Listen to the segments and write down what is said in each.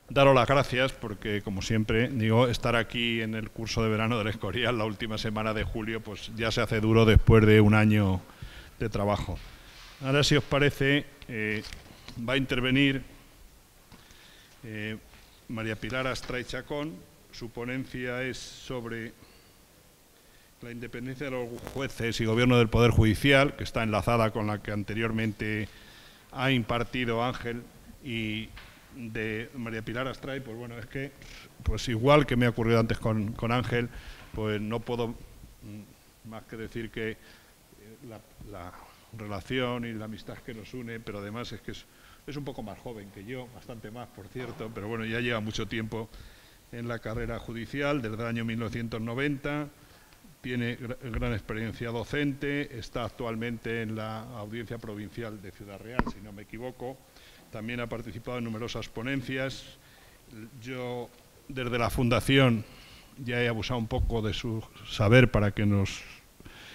daros las gracias porque, como siempre, digo, estar aquí en el curso de verano del Escorial la última semana de julio, pues ya se hace duro después de un año de trabajo. Ahora, si os parece, va a intervenir María Pilar Astray Chacón. Su ponencia es sobre la independencia de los jueces y gobierno del Poder Judicial, que está enlazada con la que anteriormente ha impartido Ángel. Y de María Pilar Astray, pues bueno, es que, pues igual que me ha ocurrido antes con Ángel, pues no puedo más que decir que la relación y la amistad que nos une, pero además es que es un poco más joven que yo, bastante más, por cierto, pero bueno, ya lleva mucho tiempo en la carrera judicial, desde el año 1990, tiene gran experiencia docente, está actualmente en la Audiencia Provincial de Ciudad Real, si no me equivoco. También ha participado en numerosas ponencias. Yo, desde la Fundación, ya he abusado un poco de su saber para que nos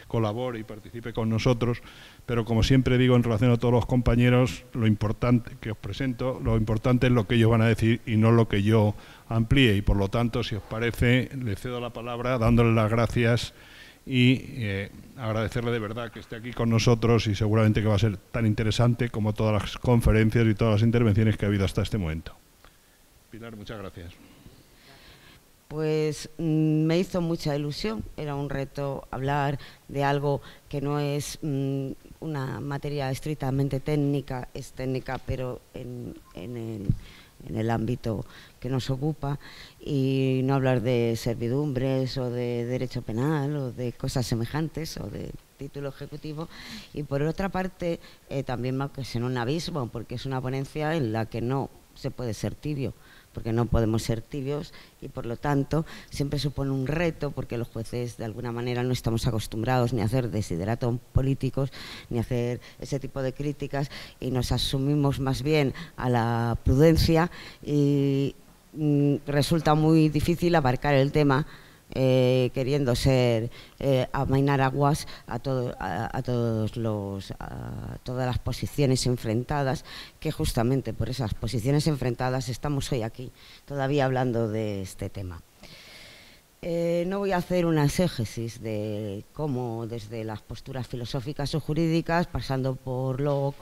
colabore y participe con nosotros, pero como siempre digo en relación a todos los compañeros, lo importante que os presento, lo importante es lo que ellos van a decir y no lo que yo amplíe, y por lo tanto, si os parece, le cedo la palabra dándole las gracias y agradecerle de verdad que esté aquí con nosotros, y seguramente que va a ser tan interesante como todas las conferencias y todas las intervenciones que ha habido hasta este momento. Pilar, muchas gracias. Pues me hizo mucha ilusión, era un reto hablar de algo que no es una materia estrictamente técnica, es técnica, pero en el ámbito que nos ocupa, y no hablar de servidumbres o de derecho penal o de cosas semejantes o de título ejecutivo. Y por otra parte también me ocasiona un abismo, porque es una ponencia en la que no se puede ser tibio, porque no podemos ser tibios, y por lo tanto siempre supone un reto, porque los jueces de alguna manera no estamos acostumbrados ni a hacer desideratos políticos ni a hacer ese tipo de críticas, y nos asumimos más bien a la prudencia, y resulta muy difícil abarcar el tema queriendo ser amainar aguas a todas las posiciones enfrentadas, que justamente por esas posiciones enfrentadas estamos hoy aquí todavía hablando de este tema. No voy a hacer una exégesis de cómo desde las posturas filosóficas o jurídicas, pasando por Locke,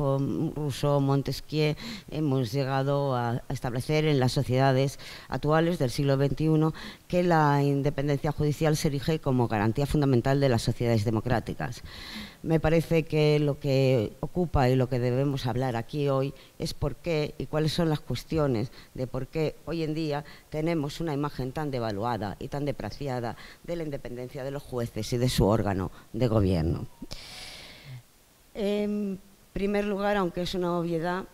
Rousseau, Montesquieu, hemos llegado a establecer en las sociedades actuales del siglo XXI que la independencia judicial se erige como garantía fundamental de las sociedades democráticas. Me parece que lo que ocupa y lo que debemos hablar aquí hoy es por qué y cuáles son las cuestiones de por qué hoy en día tenemos una imagen tan devaluada y tan depreciada de la independencia de los jueces y de su órgano de gobierno. En primer lugar, aunque es una obviedad,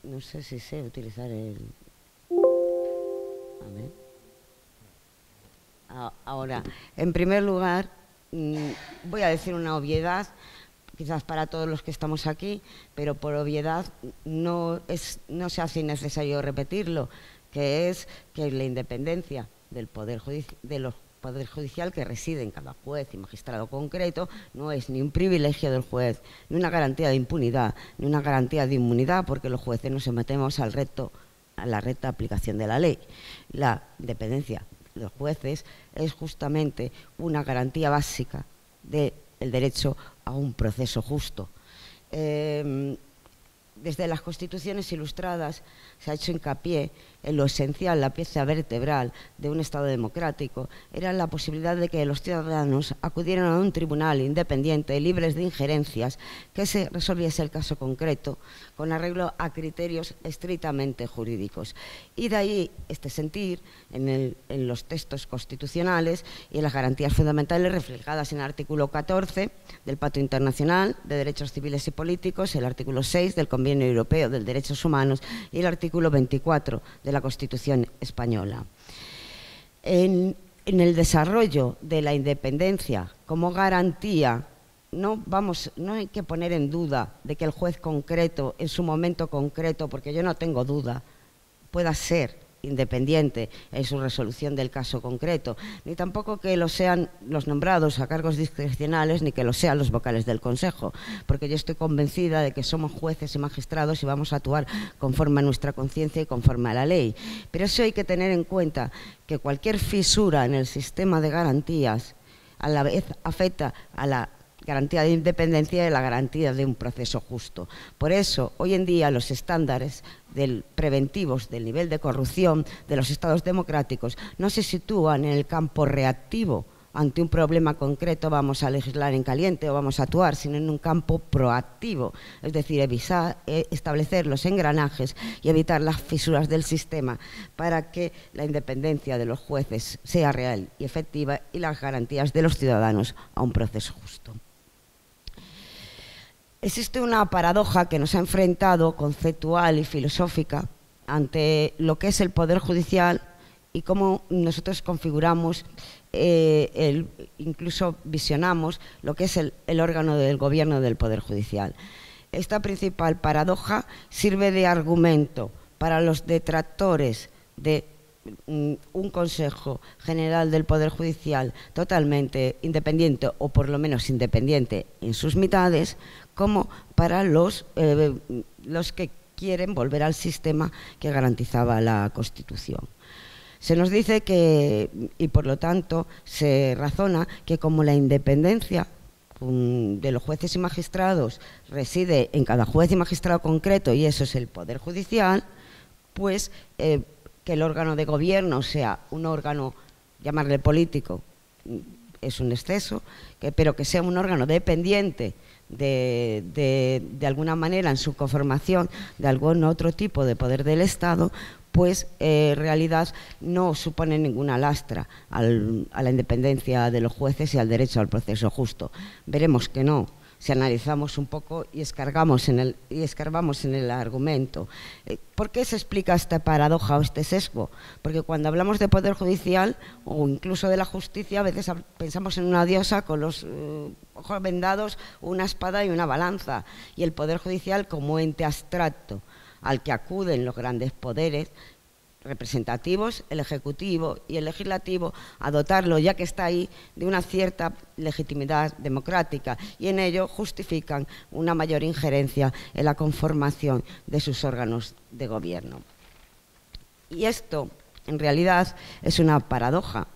no sé si sé utilizar el... A ver. Ahora, en primer lugar, voy a decir una obviedad, quizás para todos los que estamos aquí, pero por obviedad no se hace innecesario repetirlo, que es que la independencia del poder judicial que reside en cada juez y magistrado concreto no es ni un privilegio del juez, ni una garantía de impunidad, ni una garantía de inmunidad, porque los jueces nos sometemos a la recta aplicación de la ley. La independencia de los jueces es justamente una garantía básica del derecho a un proceso justo. Desde las constituciones ilustradas se ha hecho hincapié en lo esencial, la pieza vertebral de un Estado democrático era la posibilidad de que los ciudadanos acudieran a un tribunal independiente, libres de injerencias, que se resolviese el caso concreto con arreglo a criterios estrictamente jurídicos. Y de ahí este sentir en los textos constitucionales y en las garantías fundamentales reflejadas en el artículo 14 del Pacto Internacional de Derechos Civiles y Políticos, el artículo 6 del Convenio Europeo de Derechos Humanos y el artículo 24 de la Constitución española. En el desarrollo de la independencia como garantía, no hay que poner en duda de que el juez concreto, en su momento concreto, porque yo no tengo duda, pueda ser independiente en su resolución del caso concreto, ni tampoco que lo sean los nombrados a cargos discrecionales, ni que lo sean los vocales del Consejo, porque yo estoy convencida de que somos jueces y magistrados y vamos a actuar conforme a nuestra conciencia y conforme a la ley. Pero eso hay que tener en cuenta, que cualquier fisura en el sistema de garantías a la vez afecta a la garantía de independencia y la garantía de un proceso justo. Por eso, hoy en día, los estándares preventivos del nivel de corrupción de los estados democráticos no se sitúan en el campo reactivo. Ante un problema concreto vamos a legislar en caliente o vamos a actuar, sino en un campo proactivo, es decir, establecer los engranajes y evitar las fisuras del sistema para que la independencia de los jueces sea real y efectiva y las garantías de los ciudadanos a un proceso justo. Existe una paradoja que nos ha enfrentado conceptual y filosófica ante lo que es el Poder Judicial y cómo nosotros configuramos, incluso visionamos lo que es el órgano del gobierno del Poder Judicial. Esta principal paradoja sirve de argumento para los detractores de un Consejo General del Poder Judicial totalmente independiente, o por lo menos independiente en sus mitades, como para los que quieren volver al sistema que garantizaba la Constitución. Se nos dice que, y por lo tanto se razona que como la independencia de los jueces y magistrados reside en cada juez y magistrado concreto, y eso es el Poder Judicial, pues que el órgano de gobierno sea un órgano, llamarle político, es un exceso, pero que sea un órgano dependiente de alguna manera en su conformación de algún otro tipo de poder del Estado, pues en realidad no supone ninguna lastra a la independencia de los jueces y al derecho al proceso justo. Veremos que no, si analizamos un poco y escarbamos en el argumento. ¿Por qué se explica esta paradoja o este sesgo? Porque cuando hablamos de Poder Judicial o incluso de la justicia, a veces pensamos en una diosa con los ojos vendados, una espada y una balanza, y el Poder Judicial como ente abstracto al que acuden los grandes poderes representativos, el Ejecutivo y el Legislativo, a dotarlo, ya que está ahí, de una cierta legitimidad democrática, y en ello justifican una mayor injerencia en la conformación de sus órganos de gobierno. Y esto, en realidad, es una paradoja,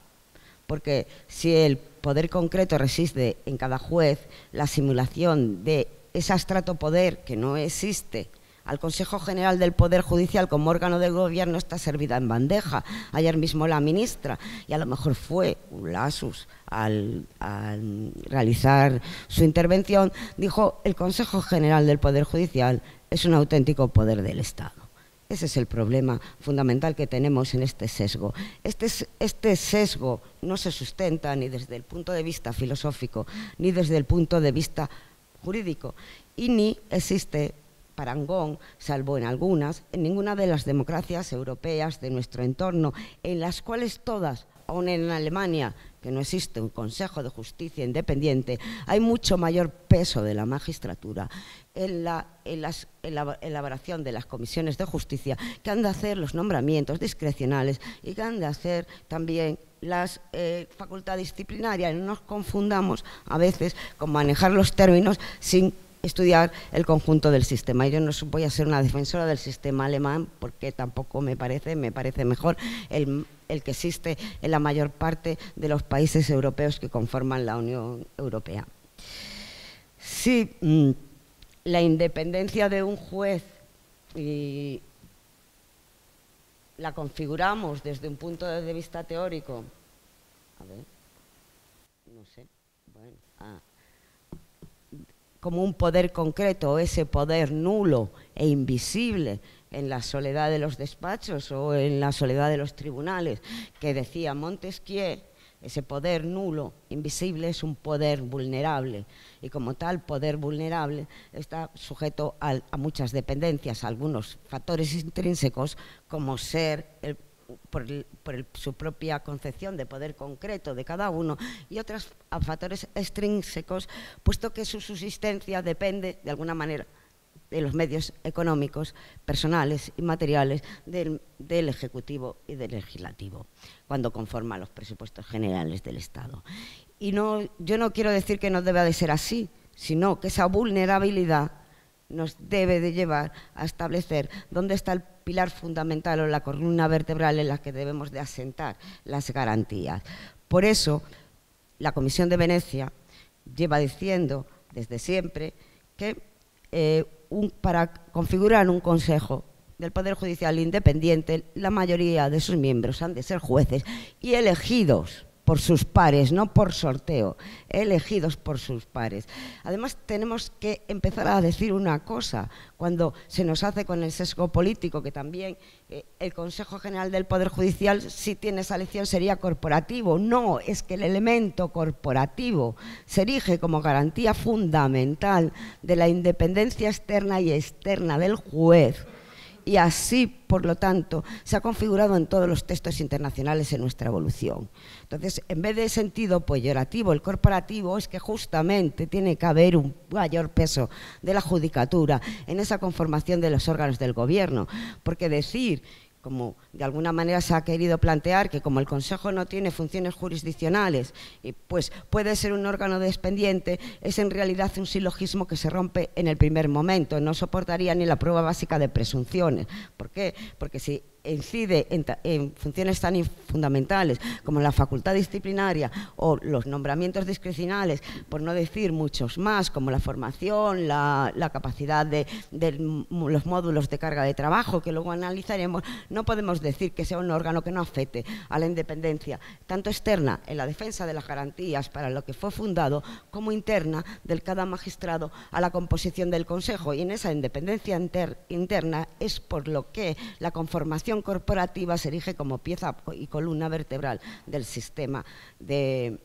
porque si el poder concreto reside en cada juez, la simulación de ese abstracto poder que no existe al Consejo General del Poder Judicial como órgano del gobierno está servida en bandeja. Ayer mismo la ministra, y a lo mejor fue un lapsus al realizar su intervención, dijo: el Consejo General del Poder Judicial es un auténtico poder del Estado. Ese es el problema fundamental que tenemos en este sesgo. Este sesgo no se sustenta ni desde el punto de vista filosófico, ni desde el punto de vista jurídico, y ni existe parangón, salvo en algunas, en ninguna de las democracias europeas de nuestro entorno, en las cuales todas, aun en Alemania, que no existe un Consejo de Justicia independiente, hay mucho mayor peso de la magistratura en la elaboración de las comisiones de justicia, que han de hacer los nombramientos discrecionales y que han de hacer también las facultades disciplinarias. No nos confundamos a veces con manejar los términos sin estudiar el conjunto del sistema. Yo no voy a ser una defensora del sistema alemán, porque tampoco me parece mejor el que existe en la mayor parte de los países europeos que conforman la Unión Europea. Si la independencia de un juez y la configuramos desde un punto de vista teórico, a ver, no sé, bueno, como un poder concreto, ese poder nulo e invisible en la soledad de los despachos o en la soledad de los tribunales, que decía Montesquieu, ese poder nulo, invisible, es un poder vulnerable, y como tal poder vulnerable está sujeto a muchas dependencias, a algunos factores intrínsecos, como ser por su propia concepción de poder concreto de cada uno, y otros factores extrínsecos, puesto que su subsistencia depende de alguna manera de los medios económicos, personales y materiales del Ejecutivo y del Legislativo, cuando conforma los presupuestos generales del Estado. Y yo no quiero decir que no deba de ser así, sino que esa vulnerabilidad nos debe de llevar a establecer dónde está el pilar fundamental o la columna vertebral en la que debemos de asentar las garantías. Por eso, la Comisión de Venecia lleva diciendo desde siempre que para configurar un Consejo del Poder Judicial independiente, la mayoría de sus miembros han de ser jueces y elegidos por sus pares, no por sorteo, elegidos por sus pares. Además, tenemos que empezar a decir una cosa, cuando se nos hace con el sesgo político, que también el Consejo General del Poder Judicial, si tiene esa elección, sería corporativo. No, es que el elemento corporativo se erige como garantía fundamental de la independencia externa y externa del juez. Y así, por lo tanto, se ha configurado en todos los textos internacionales en nuestra evolución. Entonces, en vez de sentido peyorativo, el corporativo, es que justamente tiene que haber un mayor peso de la judicatura en esa conformación de los órganos del gobierno, porque decir, como de alguna manera se ha querido plantear, que como el Consejo no tiene funciones jurisdiccionales, pues puede ser un órgano dependiente, es en realidad un silogismo que se rompe en el primer momento, no soportaría ni la prueba básica de presunciones. ¿Por qué? Porque si incide en funciones tan fundamentales como la facultad disciplinaria o los nombramientos discrecionales, por no decir muchos más, como la formación, la capacidad de los módulos de carga de trabajo, que luego analizaremos, no podemos decir que sea un órgano que no afecte a la independencia, tanto externa en la defensa de las garantías para lo que fue fundado, como interna del cada magistrado a la composición del Consejo. Y en esa independencia interna es por lo que la conformación corporativa se erige como pieza y columna vertebral del sistema de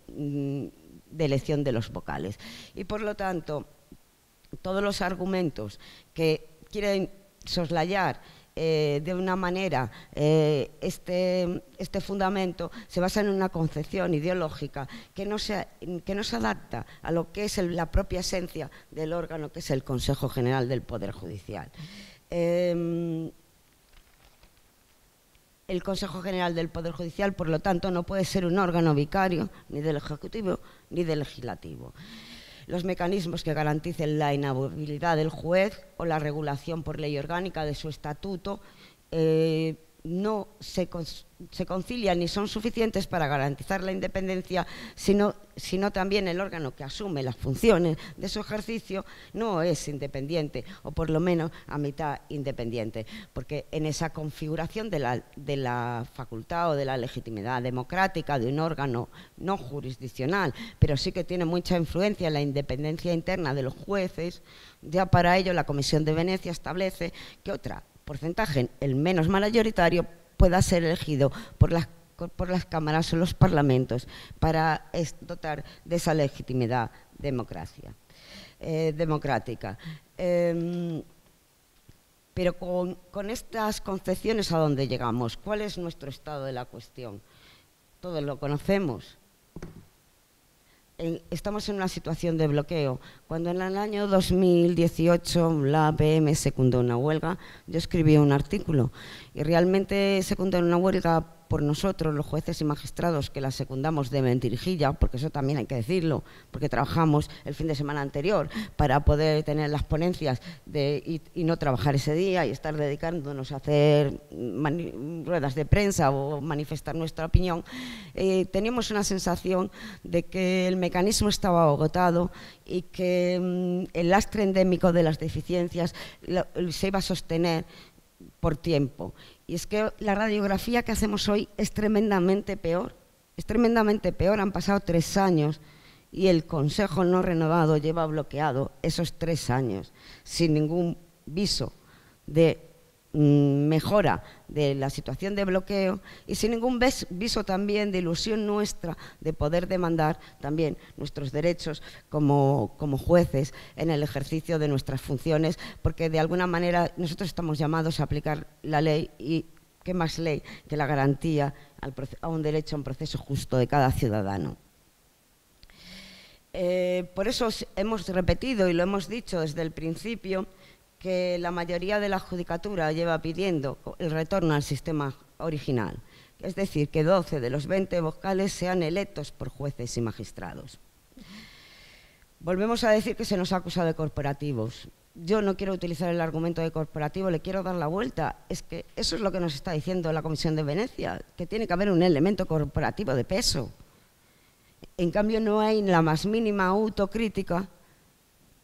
elección de los vocales. Y por lo tanto, todos los argumentos que quieren soslayar de una manera este fundamento se basa en una concepción ideológica que no se adapta a lo que es la propia esencia del órgano, que es el Consejo General del Poder Judicial. El Consejo General del Poder Judicial, por lo tanto, no puede ser un órgano vicario ni del Ejecutivo ni del Legislativo. Los mecanismos que garanticen la inamovilidad del juez o la regulación por ley orgánica de su estatuto no se concilian ni son suficientes para garantizar la independencia, sino también el órgano que asume las funciones de su ejercicio no es independiente, o por lo menos a mitad independiente, porque en esa configuración de la facultad o de la legitimidad democrática de un órgano no jurisdiccional, pero sí que tiene mucha influencia en la independencia interna de los jueces, ya para ello la Comisión de Venecia establece que otro porcentaje, el menos mayoritario, pueda ser elegido por las cámaras o los parlamentos para dotar de esa legitimidad democrática. Pero con estas concepciones, ¿a dónde llegamos? ¿Cuál es nuestro estado de la cuestión? Todos lo conocemos. Estamos en una situación de bloqueo. Cuando en el año 2018 la APM secundó una huelga, yo escribí un artículo y realmente secundó una huelga por nosotros, los jueces y magistrados que la secundamos de mentirijilla, porque eso también hay que decirlo, porque trabajamos el fin de semana anterior para poder tener las ponencias y no trabajar ese día y estar dedicándonos a hacer ruedas de prensa o manifestar nuestra opinión. Teníamos una sensación de que el mecanismo estaba agotado y que el lastre endémico de las deficiencias se iba a sostener por tiempo. Y es que la radiografía que hacemos hoy es tremendamente peor. Es tremendamente peor. Han pasado 3 años y el Consejo no renovado lleva bloqueado esos 3 años sin ningún viso de mejora de la situación de bloqueo y sin ningún viso también de ilusión nuestra de poder demandar también nuestros derechos como jueces en el ejercicio de nuestras funciones, porque de alguna manera nosotros estamos llamados a aplicar la ley, y qué más ley que la garantía a un derecho a un proceso justo de cada ciudadano. Por eso hemos repetido y lo hemos dicho desde el principio que la mayoría de la judicatura lleva pidiendo el retorno al sistema original, es decir, que 12 de los 20 vocales sean electos por jueces y magistrados. Volvemos a decir que se nos ha acusado de corporativos. Yo no quiero utilizar el argumento de corporativo, le quiero dar la vuelta. Es que eso es lo que nos está diciendo la Comisión de Venecia, que tiene que haber un elemento corporativo de peso. En cambio, no hay la más mínima autocrítica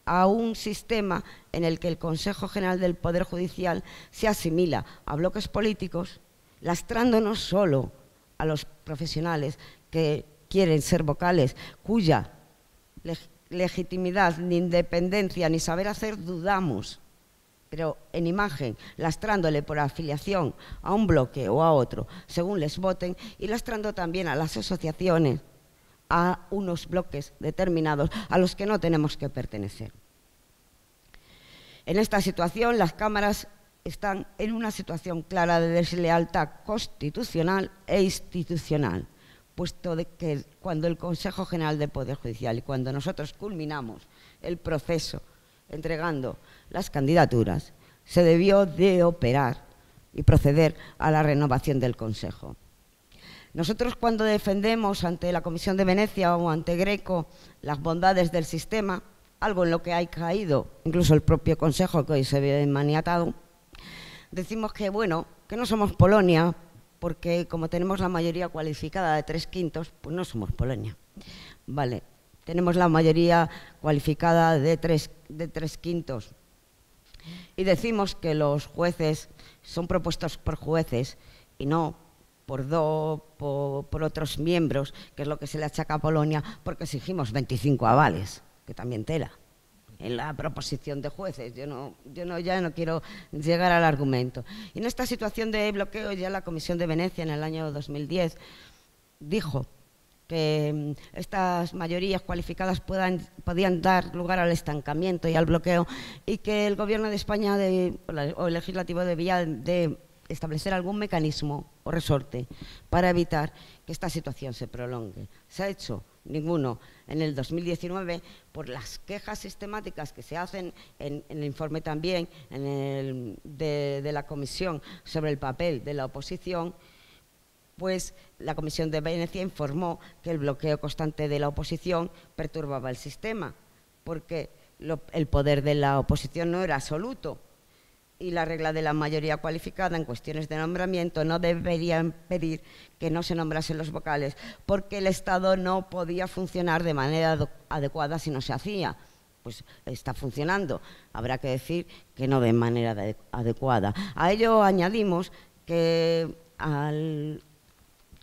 a un sistema en el que el Consejo General del Poder Judicial se asimila a bloques políticos, lastrándonos solo a los profesionales que quieren ser vocales, cuya legitimidad, ni independencia, ni saber hacer dudamos, pero en imagen, lastrándole por afiliación a un bloque o a otro, según les voten, y lastrando también a las asociaciones, a unos bloques determinados a los que no tenemos que pertenecer. En esta situación, las cámaras están en una situación clara de deslealtad constitucional e institucional, puesto de que cuando el Consejo General del Poder Judicial y cuando nosotros culminamos el proceso entregando las candidaturas, se debió de operar y proceder a la renovación del Consejo. Nosotros, cuando defendemos ante la Comisión de Venecia o ante Greco las bondades del sistema, algo en lo que ha caído incluso el propio Consejo, que hoy se ve maniatado, decimos que, bueno, que no somos Polonia, porque como tenemos la mayoría cualificada de 3/5, pues no somos Polonia. Vale, tenemos la mayoría cualificada de 3/5 y decimos que los jueces son propuestos por jueces y no por otros miembros, que es lo que se le achaca a Polonia, porque exigimos 25 avales, que también tela, en la proposición de jueces. Yo ya no quiero llegar al argumento. Y en esta situación de bloqueo, ya la Comisión de Venecia en el año 2010 dijo que estas mayorías cualificadas podían dar lugar al estancamiento y al bloqueo, y que el Gobierno de España o el Legislativo debía de establecer algún mecanismo o resorte para evitar que esta situación se prolongue. ¿Se ha hecho? Ninguno. En el 2019, por las quejas sistemáticas que se hacen en el informe también de la Comisión sobre el papel de la oposición, pues la Comisión de Venecia informó que el bloqueo constante de la oposición perturbaba el sistema, porque el poder de la oposición no era absoluto, y la regla de la mayoría cualificada en cuestiones de nombramiento no debería impedir que no se nombrasen los vocales, porque el Estado no podía funcionar de manera adecuada si no se hacía. Pues está funcionando, habrá que decir que no de manera adecuada. A ello añadimos que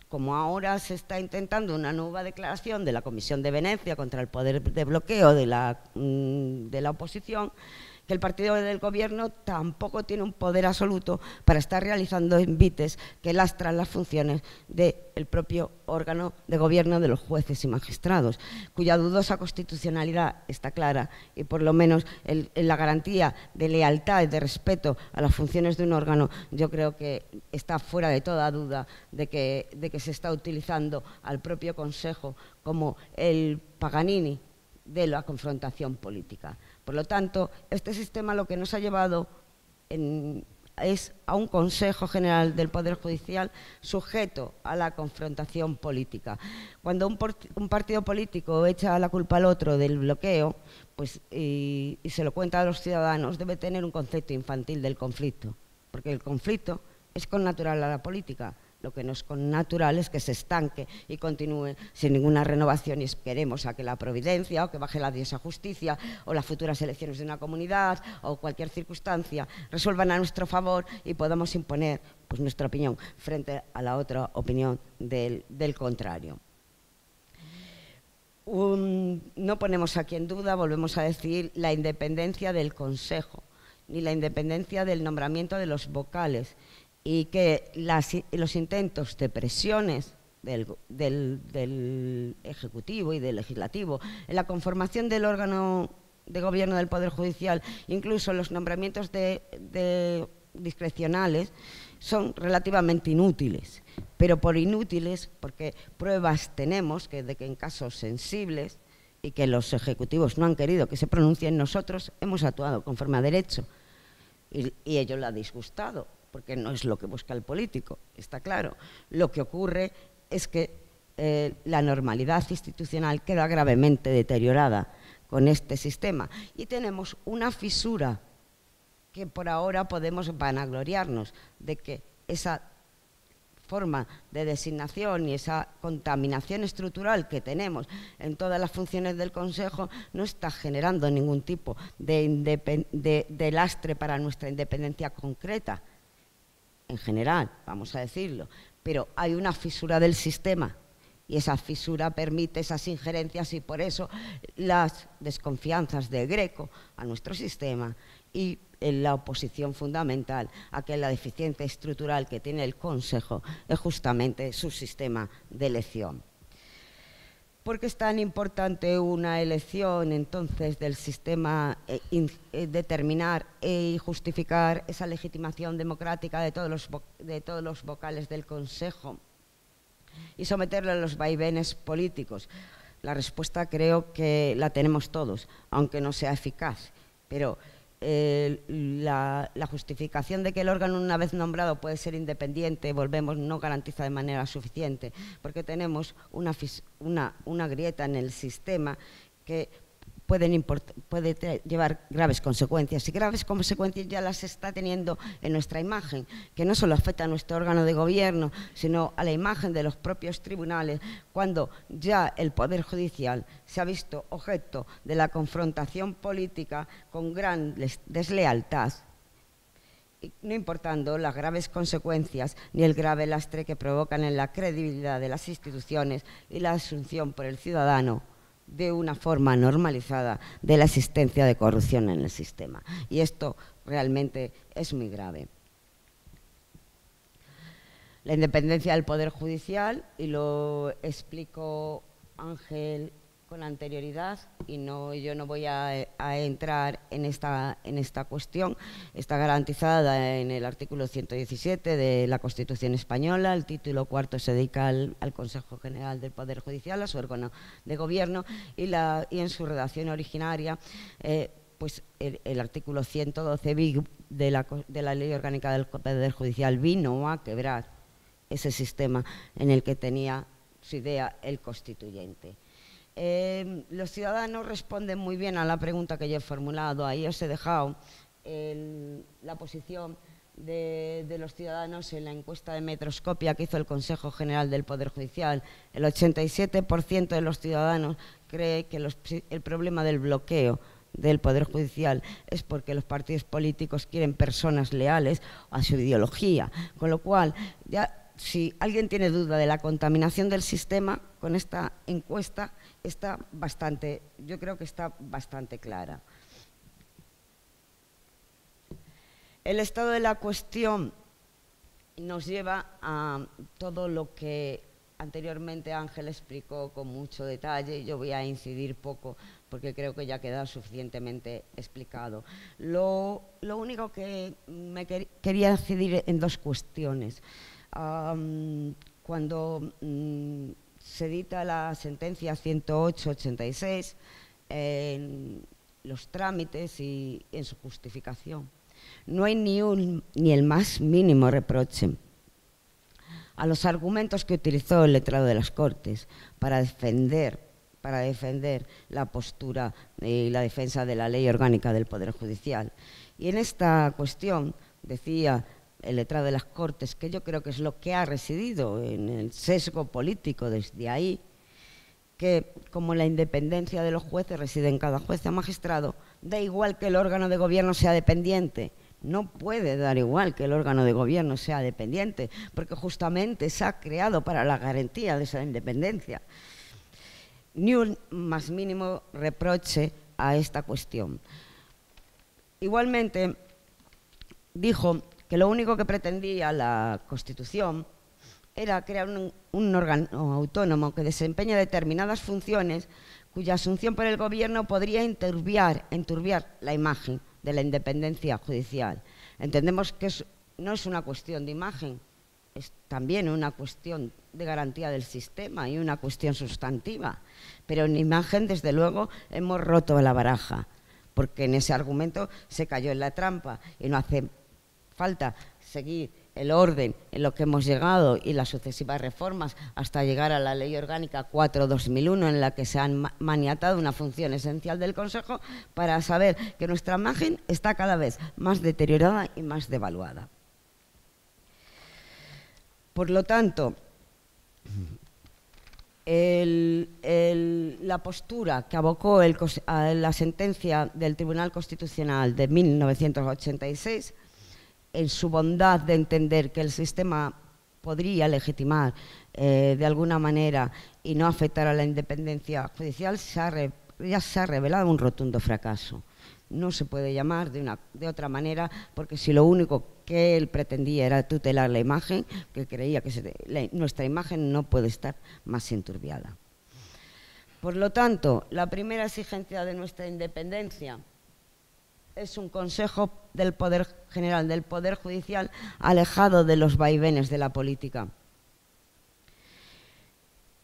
como ahora se está intentando una nueva declaración de la Comisión de Venecia contra el poder de bloqueo de la oposición, que el partido del Gobierno tampoco tiene un poder absoluto para estar realizando invites que lastran las funciones del propio órgano de gobierno de los jueces y magistrados, cuya dudosa constitucionalidad está clara, y por lo menos en la garantía de lealtad y de respeto a las funciones de un órgano, yo creo que está fuera de toda duda de que se está utilizando al propio Consejo como el Paganini de la confrontación política. Por lo tanto, este sistema lo que nos ha llevado es a un Consejo General del Poder Judicial sujeto a la confrontación política. Cuando un partido político echa la culpa al otro del bloqueo, pues, y se lo cuenta a los ciudadanos, debe tener un concepto infantil del conflicto, porque el conflicto es connatural a la política. Lo que no es connatural es que se estanque y continúe sin ninguna renovación, y esperemos a que la providencia o que baje la diosa justicia o las futuras elecciones de una comunidad o cualquier circunstancia resuelvan a nuestro favor y podamos imponer, pues, nuestra opinión frente a la otra opinión del contrario. No ponemos aquí en duda, volvemos a decir, la independencia del Consejo ni la independencia del nombramiento de los vocales, y que los intentos de presiones del Ejecutivo y del Legislativo en la conformación del órgano de gobierno del Poder Judicial, incluso los nombramientos discrecionales, son relativamente inútiles, pero por inútiles porque pruebas tenemos de que en casos sensibles y que los ejecutivos no han querido que se pronuncien, nosotros hemos actuado conforme a derecho. y ello le ha disgustado, porque no es lo que busca el político, está claro. Lo que ocurre es que la normalidad institucional queda gravemente deteriorada con este sistema y tenemos una fisura que por ahora podemos vanagloriarnos de que esa forma de designación y esa contaminación estructural que tenemos en todas las funciones del Consejo no está generando ningún tipo de lastre para nuestra independencia concreta, en general, vamos a decirlo, pero hay una fisura del sistema y esa fisura permite esas injerencias y por eso las desconfianzas de Greco a nuestro sistema y en la oposición fundamental a que la deficiencia estructural que tiene el Consejo es justamente su sistema de elección. ¿Por qué es tan importante una elección entonces del sistema, determinar y justificar esa legitimación democrática de todos los vocales del Consejo y someterlo a los vaivenes políticos? La respuesta creo que la tenemos todos, aunque no sea eficaz, pero la justificación de que el órgano una vez nombrado puede ser independiente, volvemos, no garantiza de manera suficiente, porque tenemos una grieta en el sistema que puede llevar graves consecuencias, y graves consecuencias ya las está teniendo en nuestra imagen, que no solo afecta a nuestro órgano de gobierno, sino a la imagen de los propios tribunales, cuando ya el Poder Judicial se ha visto objeto de la confrontación política con gran deslealtad, no importando las graves consecuencias ni el grave lastre que provocan en la credibilidad de las instituciones y la asunción por el ciudadano de una forma normalizada de la existencia de corrupción en el sistema. Y esto realmente es muy grave. La independencia del Poder Judicial, y lo explicó Ángel con anterioridad, y yo no voy a entrar en esta cuestión, está garantizada en el artículo 117 de la Constitución Española. El título cuarto se dedica al Consejo General del Poder Judicial, a su órgano de gobierno, y en su redacción originaria, pues el artículo 112 de la Ley Orgánica del Poder Judicial vino a quebrar ese sistema en el que tenía su idea el constituyente. Los ciudadanos responden muy bien a la pregunta que yo he formulado. Ahí os he dejado la posición de los ciudadanos en la encuesta de Metroscopia que hizo el Consejo General del Poder Judicial. El 87% de los ciudadanos cree que el problema del bloqueo del Poder Judicial es porque los partidos políticos quieren personas leales a su ideología, con lo cual ya, si alguien tiene duda de la contaminación del sistema, con esta encuesta yo creo que está bastante clara. El estado de la cuestión nos lleva a todo lo que anteriormente Ángel explicó con mucho detalle. Yo voy a incidir poco porque creo que ya ha quedado suficientemente explicado. Lo único que quería incidir en dos cuestiones. Cuando se dicta la sentencia 108/86 en los trámites y en su justificación, no hay ni el más mínimo reproche a los argumentos que utilizó el letrado de las Cortes para defender la postura y la defensa de la Ley Orgánica del Poder Judicial. Y en esta cuestión decía el letrado de las Cortes, que yo creo que es lo que ha residido en el sesgo político desde ahí, que como la independencia de los jueces reside en cada juez o magistrado, da igual que el órgano de gobierno sea dependiente. No puede dar igual que el órgano de gobierno sea dependiente, porque justamente se ha creado para la garantía de esa independencia. Ni un más mínimo reproche a esta cuestión. Igualmente, dijo que lo único que pretendía la Constitución era crear un órgano autónomo que desempeña determinadas funciones cuya asunción por el gobierno podría enturbiar la imagen de la independencia judicial. Entendemos que no es una cuestión de imagen, es también una cuestión de garantía del sistema y una cuestión sustantiva, pero en imagen, desde luego, hemos roto la baraja, porque en ese argumento se cayó en la trampa y no hace falta seguir el orden en lo que hemos llegado y las sucesivas reformas hasta llegar a la Ley Orgánica 4/2001, en la que se han maniatado una función esencial del Consejo, para saber que nuestra imagen está cada vez más deteriorada y más devaluada. Por lo tanto, la postura que abocó a la sentencia del Tribunal Constitucional de 1986, en su bondad de entender que el sistema podría legitimar de alguna manera y no afectar a la independencia judicial, ya se ha revelado un rotundo fracaso. No se puede llamar de otra manera, porque si lo único que él pretendía era tutelar la imagen, que creía que nuestra imagen no puede estar más enturbiada. Por lo tanto, la primera exigencia de nuestra independencia es un Consejo del Poder General, del Poder Judicial, alejado de los vaivenes de la política.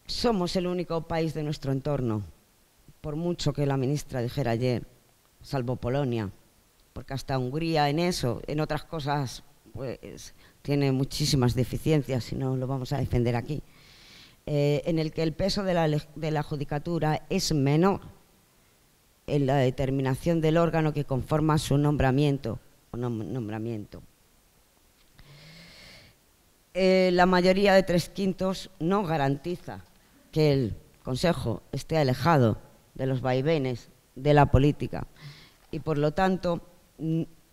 Somos el único país de nuestro entorno, por mucho que la ministra dijera ayer, salvo Polonia, porque hasta Hungría en otras cosas, pues tiene muchísimas deficiencias y no lo vamos a defender aquí, en el que el peso de la judicatura es menor en la determinación del órgano que conforma su nombramiento o no nombramiento. La mayoría de 3/5 no garantiza que el Consejo esté alejado de los vaivenes de la política y, por lo tanto,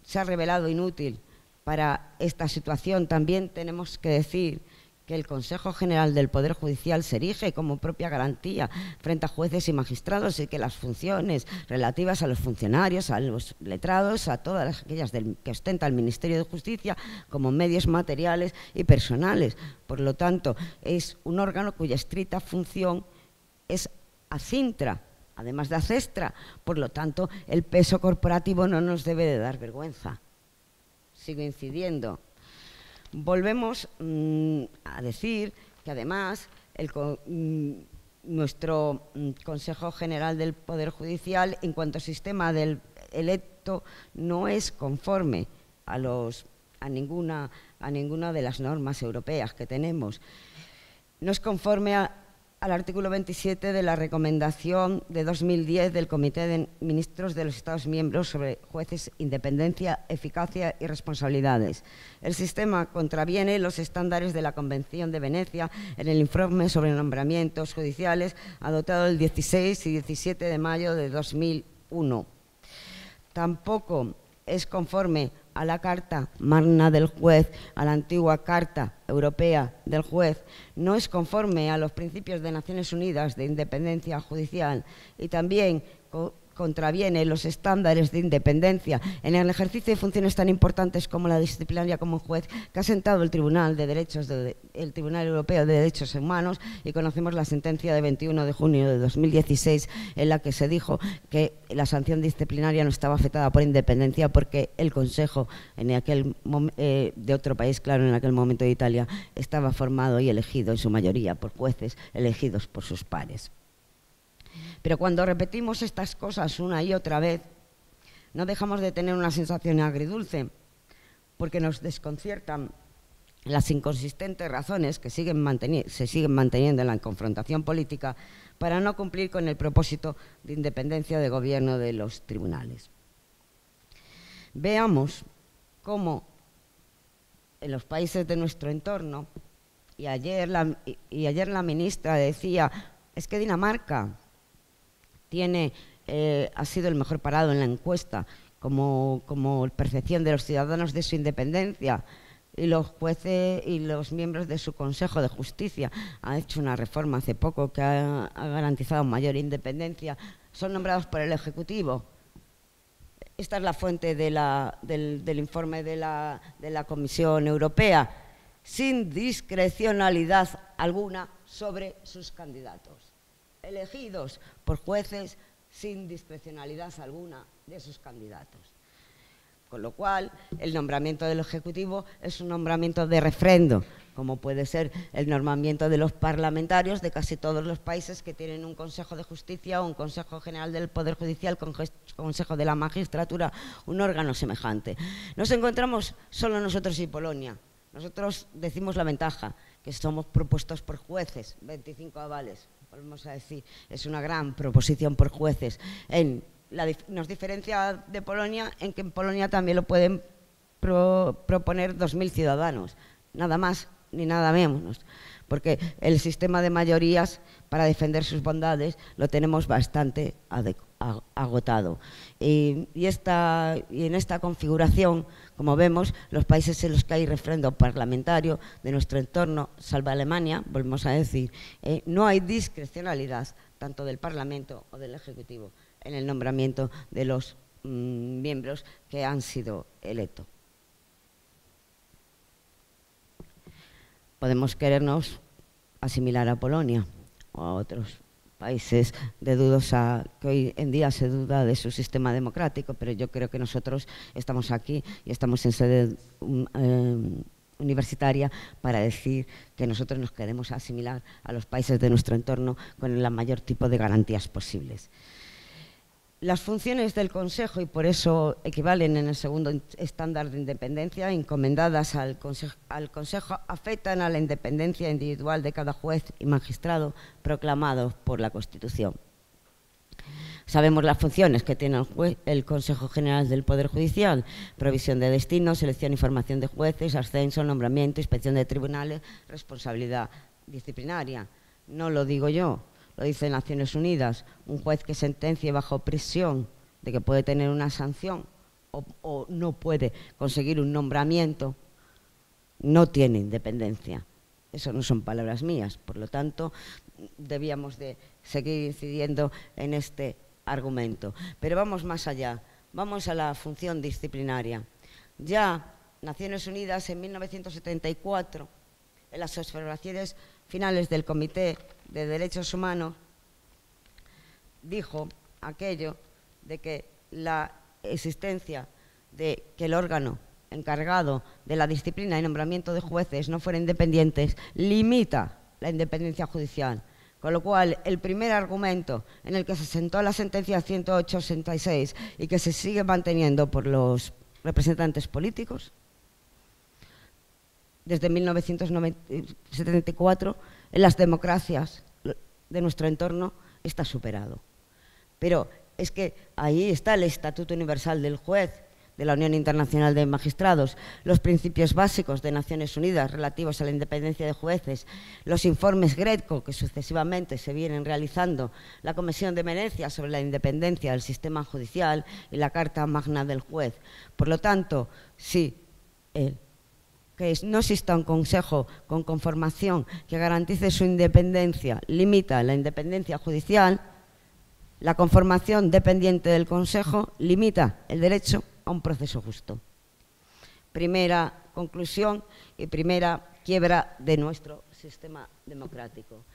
se ha revelado inútil para esta situación. También tenemos que decir que el Consejo General del Poder Judicial se erige como propia garantía frente a jueces y magistrados, y que las funciones relativas a los funcionarios, a los letrados, a todas aquellas que ostenta el Ministerio de Justicia como medios materiales y personales. Por lo tanto, es un órgano cuya estricta función es acintra, además de acestra. Por lo tanto, el peso corporativo no nos debe de dar vergüenza. Sigo incidiendo. Volvemos a decir que además nuestro Consejo General del Poder Judicial, en cuanto a sistema electo, no es conforme a ninguna de las normas europeas que tenemos. No es conforme al artículo 27 de la recomendación de 2010 del Comité de Ministros de los Estados miembros sobre jueces, independencia, eficacia y responsabilidades. El sistema contraviene los estándares de la Convención de Venecia en el informe sobre nombramientos judiciales adoptado el 16 y 17 de mayo de 2001. Tampoco es conforme a la Carta Magna del Juez, a la antigua Carta Europea del Juez, no es conforme a los principios de Naciones Unidas de independencia judicial, y también contraviene los estándares de independencia en el ejercicio de funciones tan importantes como la disciplinaria como juez, que ha sentado el Tribunal Europeo de Derechos Humanos, y conocemos la sentencia de 21 de junio de 2016 en la que se dijo que la sanción disciplinaria no estaba afectada por independencia porque el Consejo de otro país, claro, en aquel momento de Italia, estaba formado y elegido en su mayoría por jueces elegidos por sus pares. Pero cuando repetimos estas cosas una y otra vez, no dejamos de tener una sensación agridulce, porque nos desconciertan las inconsistentes razones que se siguen manteniendo en la confrontación política para no cumplir con el propósito de independencia de gobierno de los tribunales. Veamos cómo en los países de nuestro entorno, y ayer la ministra decía, es que Dinamarca ha sido el mejor parado en la encuesta como percepción de los ciudadanos de su independencia, y los jueces y los miembros de su Consejo de Justicia han hecho una reforma hace poco que ha garantizado mayor independencia, son nombrados por el Ejecutivo. Esta es la fuente del informe de la Comisión Europea, sin discrecionalidad alguna sobre sus candidatos, elegidos por jueces sin discrecionalidad alguna de sus candidatos. con lo cual el nombramiento del Ejecutivo es un nombramiento de refrendo, como puede ser el nombramiento de los parlamentarios de casi todos los países que tienen un Consejo de Justicia o un Consejo General del Poder Judicial, Consejo de la Magistratura, un órgano semejante. Nos encontramos solo nosotros y Polonia. Nosotros decimos la ventaja, que somos propuestos por jueces, 25 avales, volvemos a decir, es una gran proposición por jueces. Nos diferencia de Polonia en que en Polonia también lo pueden proponer 2.000 ciudadanos, nada más ni nada menos, porque el sistema de mayorías para defender sus bondades lo tenemos bastante agotado. Y en esta configuración, como vemos, los países en los que hay refrendo parlamentario de nuestro entorno, salvo Alemania, volvemos a decir, no hay discrecionalidad tanto del Parlamento o del Ejecutivo en el nombramiento de los miembros que han sido electos. Podemos querernos asimilar a Polonia o a otros países que hoy en día se duda de su sistema democrático, pero yo creo que nosotros estamos aquí y estamos en sede universitaria para decir que nosotros nos queremos asimilar a los países de nuestro entorno con el mayor tipo de garantías posibles. Las funciones del Consejo, y por eso equivalen en el segundo estándar de independencia, encomendadas al Consejo, afectan a la independencia individual de cada juez y magistrado proclamados por la Constitución. Sabemos las funciones que tiene el Consejo General del Poder Judicial: provisión de destinos, selección y formación de jueces, ascenso, nombramiento, inspección de tribunales, responsabilidad disciplinaria. No lo digo yo, lo dice Naciones Unidas. Un juez que sentencie bajo presión de que puede tener una sanción o no puede conseguir un nombramiento no tiene independencia. Eso no son palabras mías. Por lo tanto, debíamos de seguir incidiendo en este argumento. Pero vamos más allá. Vamos a la función disciplinaria. Ya Naciones Unidas en 1974, en las observaciones finales del Comité de Derechos Humanos, dijo aquello de que la existencia de que el órgano encargado de la disciplina y nombramiento de jueces no fuera independientes limita la independencia judicial, con lo cual el primer argumento en el que se sentó la sentencia 108-66 y que se sigue manteniendo por los representantes políticos desde 1974 en las democracias de nuestro entorno está superado. Pero es que ahí está el Estatuto Universal del Juez de la Unión Internacional de Magistrados, los principios básicos de Naciones Unidas relativos a la independencia de jueces, los informes Greco que sucesivamente se vienen realizando, la Comisión de Venecia sobre la independencia del sistema judicial y la Carta Magna del Juez. Por lo tanto, sí, que no exista un consejo con conformación que garantice su independencia, limita la independencia judicial. La conformación dependiente del Consejo limita el derecho a un proceso justo. Primera conclusión y primera quiebra de nuestro sistema democrático.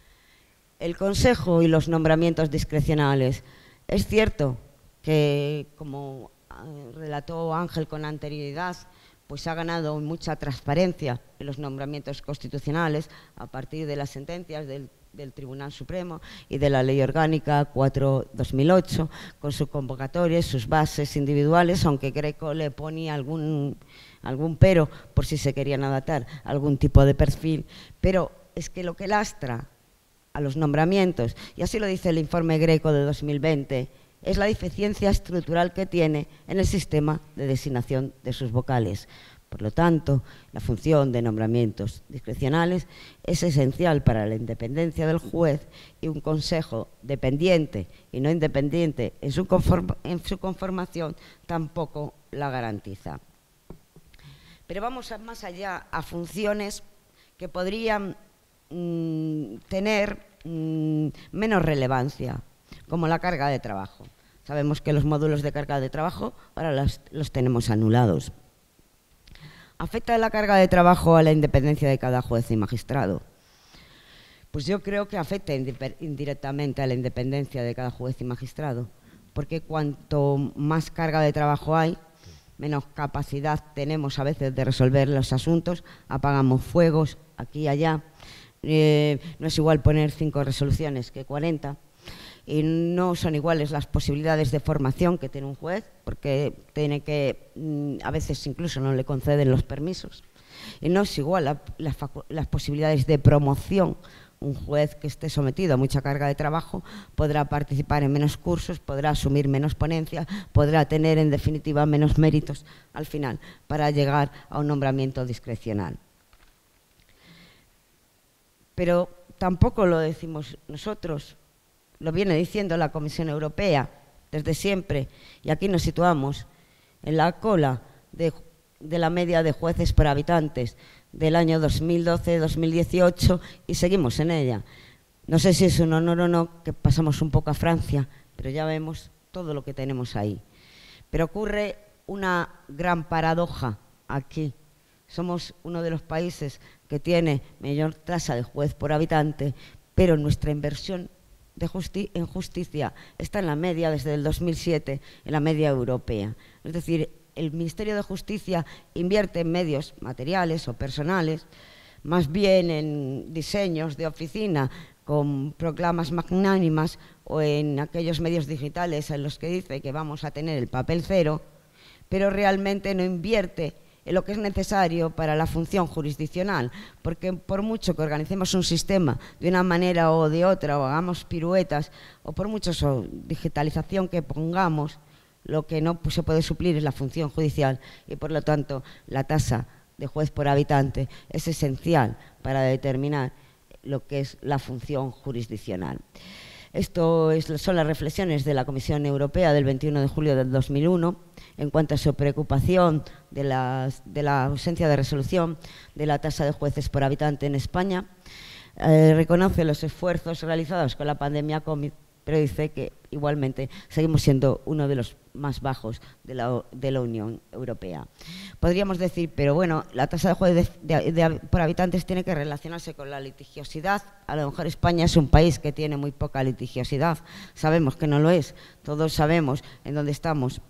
El Consejo y los nombramientos discrecionales. Es cierto que, como relató Ángel con anterioridad, pues ha ganado mucha transparencia en los nombramientos constitucionales a partir de las sentencias del Tribunal Supremo y de la Ley Orgánica 4/2008, con su convocatoria y sus bases individuales, aunque Greco le ponía algún pero por si se querían adaptar a algún tipo de perfil. Pero es que lo que lastra a los nombramientos, y así lo dice el informe Greco de 2020, es la deficiencia estructural que tiene en el sistema de designación de sus vocales. Por lo tanto, la función de nombramientos discrecionales es esencial para la independencia del juez, y un consejo dependiente y no independiente en su conformación tampoco la garantiza. Pero vamos más allá, a funciones que podrían tener menos relevancia, como la carga de trabajo. Sabemos que los módulos de carga de trabajo ahora los tenemos anulados. ¿Afecta la carga de trabajo a la independencia de cada juez y magistrado? Pues yo creo que afecta indirectamente a la independencia de cada juez y magistrado, porque cuanto más carga de trabajo hay, menos capacidad tenemos a veces de resolver los asuntos, apagamos fuegos aquí y allá. No es igual poner 5 resoluciones que 40, y no son iguales las posibilidades de formación que tiene un juez, porque tiene que, a veces incluso no le conceden los permisos, y no es igual las posibilidades de promoción. Un juez que esté sometido a mucha carga de trabajo podrá participar en menos cursos, podrá asumir menos ponencias, podrá tener en definitiva menos méritos al final para llegar a un nombramiento discrecional. Pero tampoco lo decimos nosotros, lo viene diciendo la Comisión Europea desde siempre, y aquí nos situamos en la cola de la media de jueces por habitantes del año 2012-2018 y seguimos en ella. No sé si es un honor o no que pasamos un poco a Francia, pero ya vemos todo lo que tenemos ahí. Pero ocurre una gran paradoja aquí. Somos uno de los países que tiene mayor tasa de juez por habitante, pero nuestra inversión en justicia está en la media desde el 2007, en la media europea. Es decir, el Ministerio de Justicia invierte en medios materiales o personales, más bien en diseños de oficina con proclamas magnánimas o en aquellos medios digitales en los que dice que vamos a tener el papel cero, pero realmente no invierte en lo que es necesario para la función jurisdiccional, porque por mucho que organicemos un sistema de una manera o de otra, o hagamos piruetas, o por mucha digitalización que pongamos, lo que no se puede suplir es la función judicial, y por lo tanto la tasa de juez por habitante es esencial para determinar lo que es la función jurisdiccional. Son las reflexiones de la Comisión Europea del 21 de julio del 2001 en cuanto a su preocupación de la ausencia de resolución de la tasa de jueces por habitante en España. Reconoce los esfuerzos realizados con la pandemia COVID, pero dice que igualmente seguimos siendo uno de los más bajos de la Unión Europea. Podríamos decir, pero bueno, la tasa de jueces por habitantes tiene que relacionarse con la litigiosidad. A lo mejor España es un país que tiene muy poca litigiosidad. Sabemos que no lo es. Todos sabemos en dónde estamos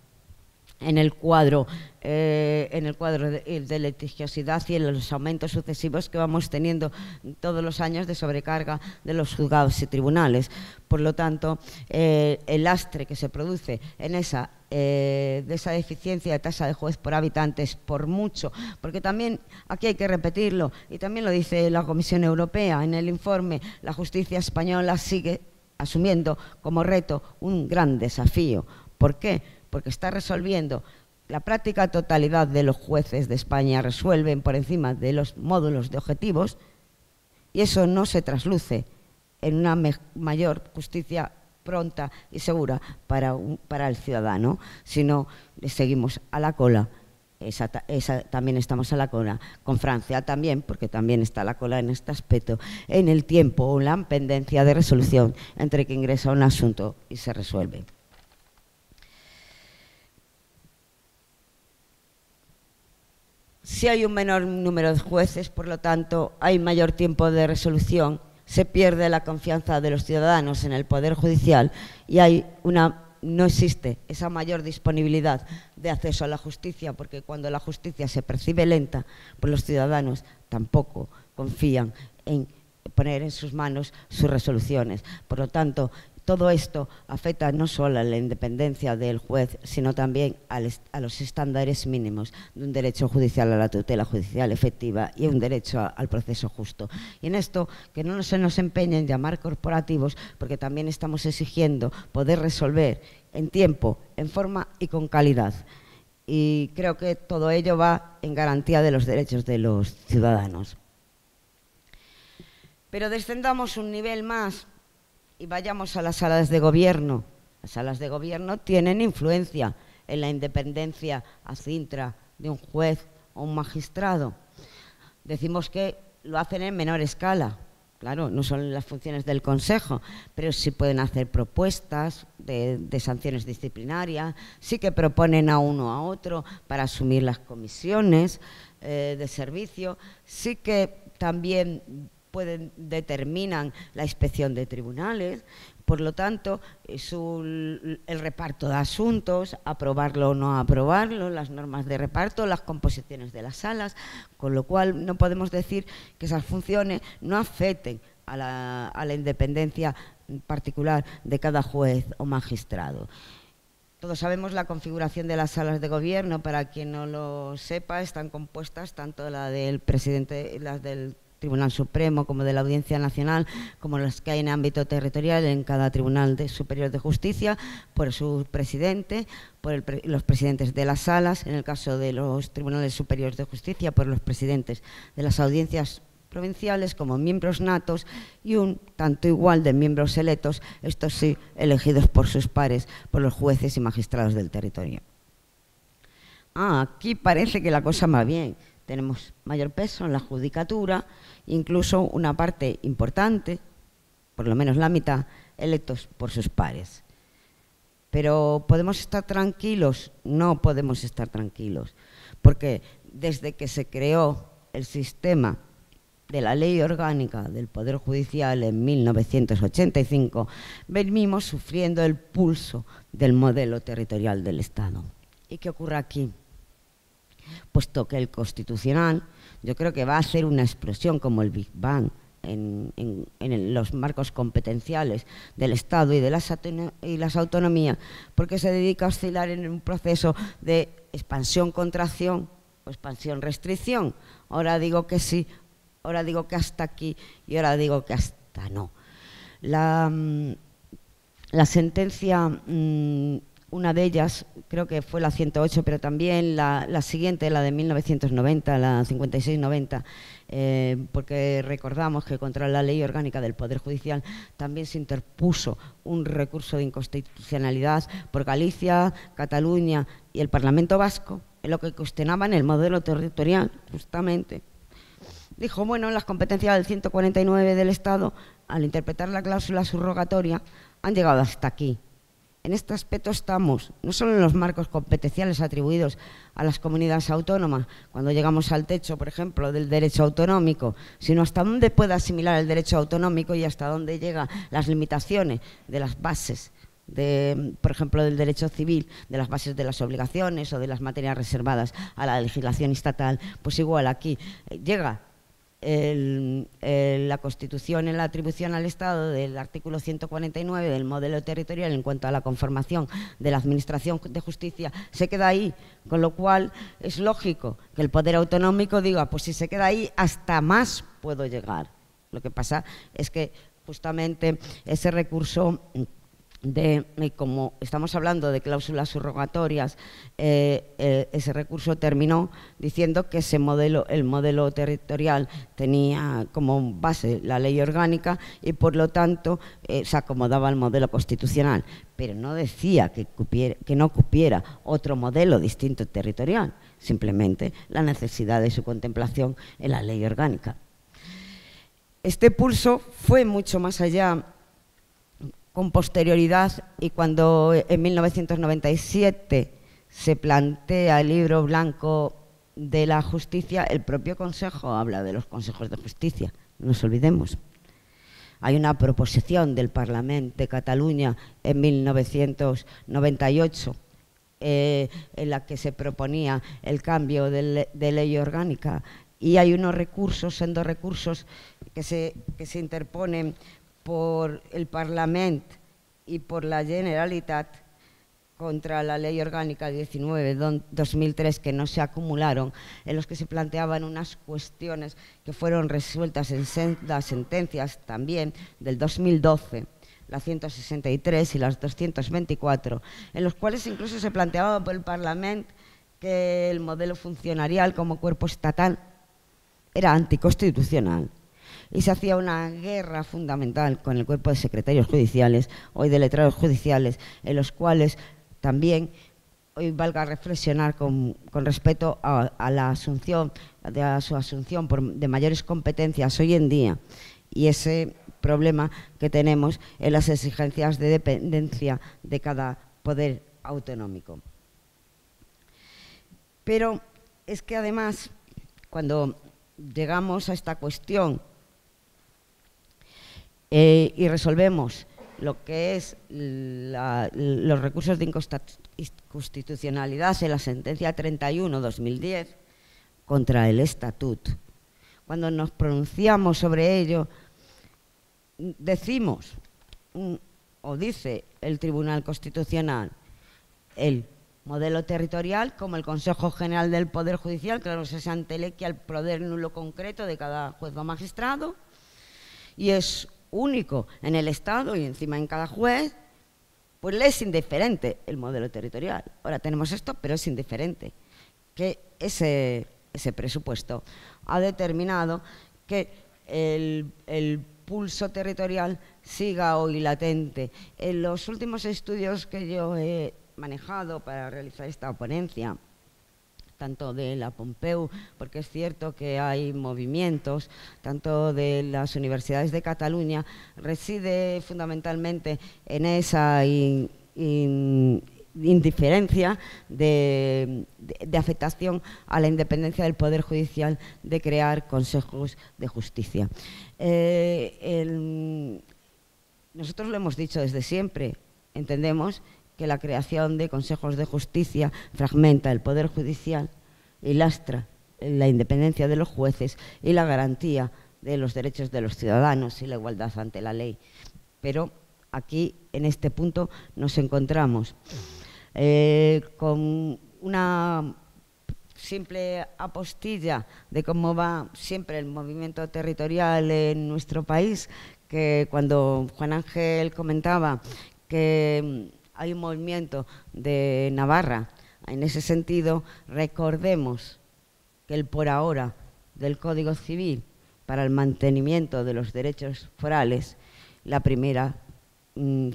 en el cuadro de litigiosidad y en los aumentos sucesivos que vamos teniendo todos los años de sobrecarga de los juzgados y tribunales. Por lo tanto, el lastre que se produce en esa deficiencia de tasa de juez por habitantes, por mucho, porque también aquí hay que repetirlo, y también lo dice la Comisión Europea en el informe, la justicia española sigue asumiendo como reto un gran desafío. ¿Por qué? Porque está resolviendo, la práctica totalidad de los jueces de España resuelven por encima de los módulos de objetivos, y eso no se trasluce en una mayor justicia pronta y segura para el ciudadano, sino le seguimos a la cola. También estamos a la cola con Francia también, porque también está a la cola en este aspecto, en el tiempo o la pendencia de resolución entre que ingresa un asunto y se resuelve. Si hay un menor número de jueces, por lo tanto, hay mayor tiempo de resolución, se pierde la confianza de los ciudadanos en el Poder Judicial y no existe esa mayor disponibilidad de acceso a la justicia, porque cuando la justicia se percibe lenta, pues los ciudadanos tampoco confían en poner en sus manos sus resoluciones. Por lo tanto, todo esto afecta no solo a la independencia del juez, sino también a los estándares mínimos de un derecho judicial a la tutela judicial efectiva y un derecho al proceso justo. Y en esto, que no se nos empeñen en llamar corporativos, porque también estamos exigiendo poder resolver en tiempo, en forma y con calidad. Y creo que todo ello va en garantía de los derechos de los ciudadanos. Pero descendamos un nivel más y vayamos a las salas de gobierno. Las salas de gobierno tienen influencia en la independencia a cintra de un juez o un magistrado. Decimos que lo hacen en menor escala. Claro, no son las funciones del Consejo, pero sí pueden hacer propuestas de sanciones disciplinarias, sí que proponen a uno a otro para asumir las comisiones de servicio, sí que también determinan la inspección de tribunales. Por lo tanto, el reparto de asuntos, aprobarlo o no aprobarlo, las normas de reparto, las composiciones de las salas, con lo cual no podemos decir que esas funciones no afecten a la independencia particular de cada juez o magistrado. Todos sabemos la configuración de las salas de gobierno. Para quien no lo sepa, están compuestas tanto la del presidente, las del Tribunal Supremo como de la Audiencia Nacional, como las que hay en ámbito territorial en cada Tribunal Superior de Justicia, por su presidente, por los presidentes de las salas, en el caso de los Tribunales Superiores de Justicia, por los presidentes de las audiencias provinciales como miembros natos y un tanto igual de miembros electos, estos sí elegidos por sus pares, por los jueces y magistrados del territorio. Aquí parece que la cosa va bien. Tenemos mayor peso en la judicatura, incluso una parte importante, por lo menos la mitad, electos por sus pares. Pero ¿podemos estar tranquilos? No podemos estar tranquilos, porque desde que se creó el sistema de la Ley Orgánica del Poder Judicial en 1985, venimos sufriendo el pulso del modelo territorial del Estado. ¿Y qué ocurre aquí? Puesto que el Constitucional, yo creo que va a hacer una explosión como el Big Bang en los marcos competenciales del Estado y de las autonomías, porque se dedica a oscilar en un proceso de expansión-contracción o expansión-restricción. Ahora digo que sí, ahora digo que hasta aquí y ahora digo que hasta no. La sentencia, una de ellas, creo que fue la 108, pero también la siguiente, la de 1990, la 5690, porque recordamos que contra la Ley Orgánica del Poder Judicial también se interpuso un recurso de inconstitucionalidad por Galicia, Cataluña y el Parlamento Vasco, en lo que cuestionaban el modelo territorial, justamente. Dijo, bueno, las competencias del 149 del Estado, al interpretar la cláusula subrogatoria, han llegado hasta aquí. En este aspecto estamos, no solo en los marcos competenciales atribuidos a las comunidades autónomas, cuando llegamos al techo, por ejemplo, del derecho autonómico, sino hasta dónde puede asimilar el derecho autonómico y hasta dónde llegan las limitaciones de las bases, por ejemplo, del derecho civil, de las bases de las obligaciones o de las materias reservadas a la legislación estatal. Pues igual aquí llega la Constitución en la atribución al Estado del artículo 149 del modelo territorial en cuanto a la conformación de la Administración de Justicia, se queda ahí, con lo cual es lógico que el Poder Autonómico diga, pues si se queda ahí, hasta más puedo llegar. Lo que pasa es que justamente ese recurso como estamos hablando de cláusulas subrogatorias, ese recurso terminó diciendo que el modelo territorial tenía como base la ley orgánica y por lo tanto se acomodaba al modelo constitucional, pero no decía que no cupiera otro modelo distinto territorial, simplemente la necesidad de su contemplación en la ley orgánica. Este pulso fue mucho más allá con posterioridad, y cuando en 1997 se plantea el libro blanco de la justicia, el propio Consejo habla de los consejos de justicia, no nos olvidemos. Hay una proposición del Parlamento de Cataluña en 1998 en la que se proponía el cambio de ley orgánica, y hay unos recursos, sendos recursos que se interponen por el Parlamento y por la Generalitat contra la Ley Orgánica 19/2003, que no se acumularon, en los que se planteaban unas cuestiones que fueron resueltas en las sentencias también del 2012, la 163 y las 224, en los cuales incluso se planteaba por el Parlamento que el modelo funcionarial como cuerpo estatal era anticonstitucional. Y se hacía una guerra fundamental con el cuerpo de secretarios judiciales, hoy de letrados judiciales, en los cuales también hoy valga reflexionar con respecto a la asunción, a su asunción de mayores competencias hoy en día, y ese problema que tenemos en las exigencias de dependencia de cada poder autonómico. Pero es que además, cuando llegamos a esta cuestión y resolvemos lo que es los recursos de inconstitucionalidad en la sentencia 31/2010 contra el Estatut. Cuando nos pronunciamos sobre ello, decimos, o dice el Tribunal Constitucional, el modelo territorial como el Consejo General del Poder Judicial, claro, se entelequia al poder nulo concreto de cada juez o magistrado, y es único en el Estado y encima en cada juez, pues le es indiferente el modelo territorial. Ahora tenemos esto, pero es indiferente. Que ese presupuesto ha determinado que el pulso territorial siga hoy latente. En los últimos estudios que yo he manejado para realizar esta ponencia, tanto de la Pompeu, porque es cierto que hay movimientos, tanto de las universidades de Cataluña, reside fundamentalmente en esa indiferencia de afectación a la independencia del Poder Judicial de crear consejos de justicia. Nosotros lo hemos dicho desde siempre, entendemos que la creación de consejos de justicia fragmenta el Poder Judicial y lastra la independencia de los jueces y la garantía de los derechos de los ciudadanos y la igualdad ante la ley. Pero aquí, en este punto, nos encontramos con una simple apostilla de cómo va siempre el movimiento territorial en nuestro país, que cuando Juan Ángel comentaba que hay un movimiento de Navarra, en ese sentido, recordemos que el por ahora del Código Civil para el mantenimiento de los derechos forales, la primera